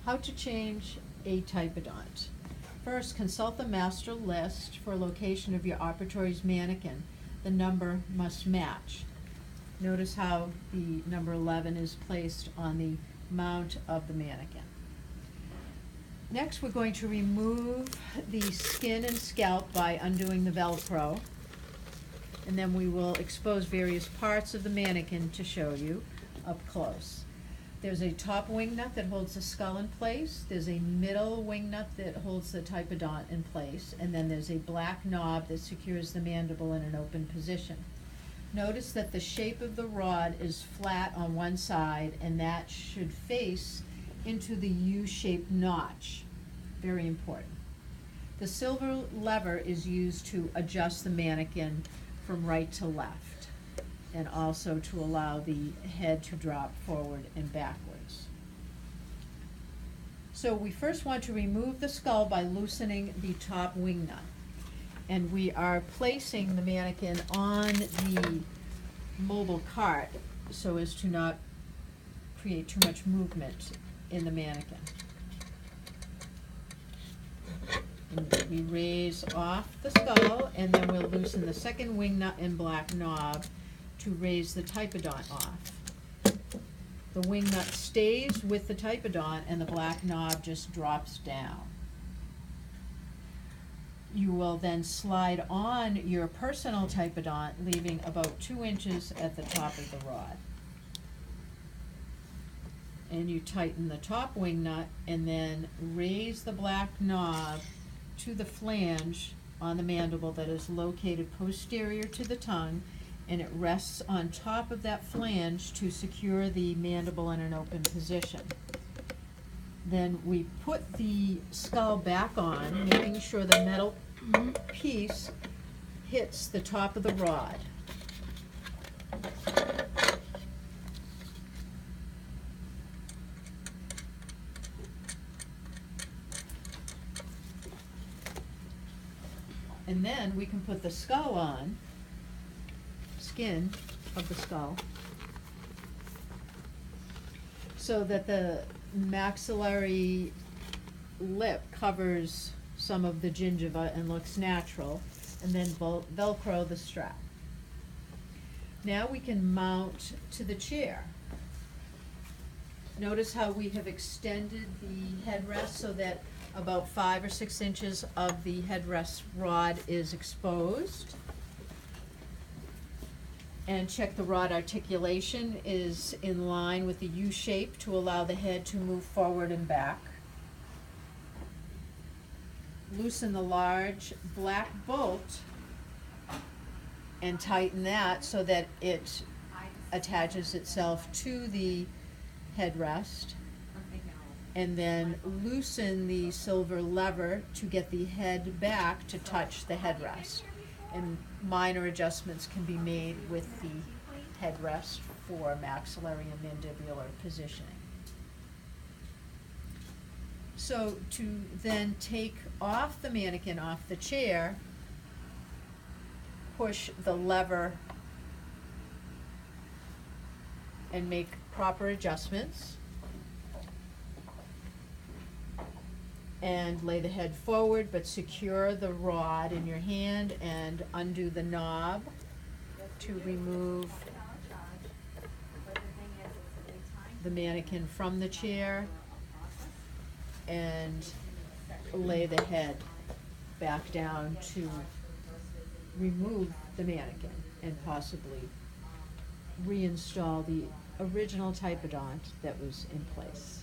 How to change a typodont. First, consult the master list for location of your operatory's mannequin. The number must match. Notice how the number 11 is placed on the mount of the mannequin. Next, we're going to remove the skin and scalp by undoing the Velcro. And then we will expose various parts of the mannequin to show you up close. There's a top wing nut that holds the skull in place. There's a middle wing nut that holds the typodont in place. And then there's a black knob that secures the mandible in an open position. Notice that the shape of the rod is flat on one side, and that should face into the U-shaped notch. Very important. The silver lever is used to adjust the mannequin from right to left, and also to allow the head to drop forward and backwards. So we first want to remove the skull by loosening the top wing nut. And we are placing the mannequin on the mobile cart so as to not create too much movement in the mannequin. And we raise off the skull, and then we'll loosen the second wing nut and black knob to raise the typodont off. The wing nut stays with the typodont, and the black knob just drops down. You will then slide on your personal typodont, leaving about 2 inches at the top of the rod. And you tighten the top wing nut and then raise the black knob to the flange on the mandible that is located posterior to the tongue, and it rests on top of that flange to secure the mandible in an open position. Then we put the skull back on, making sure the metal piece hits the top of the rod. And then we can put the skull on, skin of the skull, so that the maxillary lip covers some of the gingiva and looks natural, and then Velcro the strap. Now we can mount to the chair. Notice how we have extended the headrest so that about 5 or 6 inches of the headrest rod is exposed. And check the rod articulation is in line with the U shape to allow the head to move forward and back. Loosen the large black bolt and tighten that so that it attaches itself to the headrest. And then loosen the silver lever to get the head back to touch the headrest. And minor adjustments can be made with the headrest for maxillary and mandibular positioning. So to then take off the mannequin off the chair, push the lever and make proper adjustments. And lay the head forward, but secure the rod in your hand and undo the knob to remove the mannequin from the chair and lay the head back down to remove the mannequin and possibly reinstall the original typodont that was in place.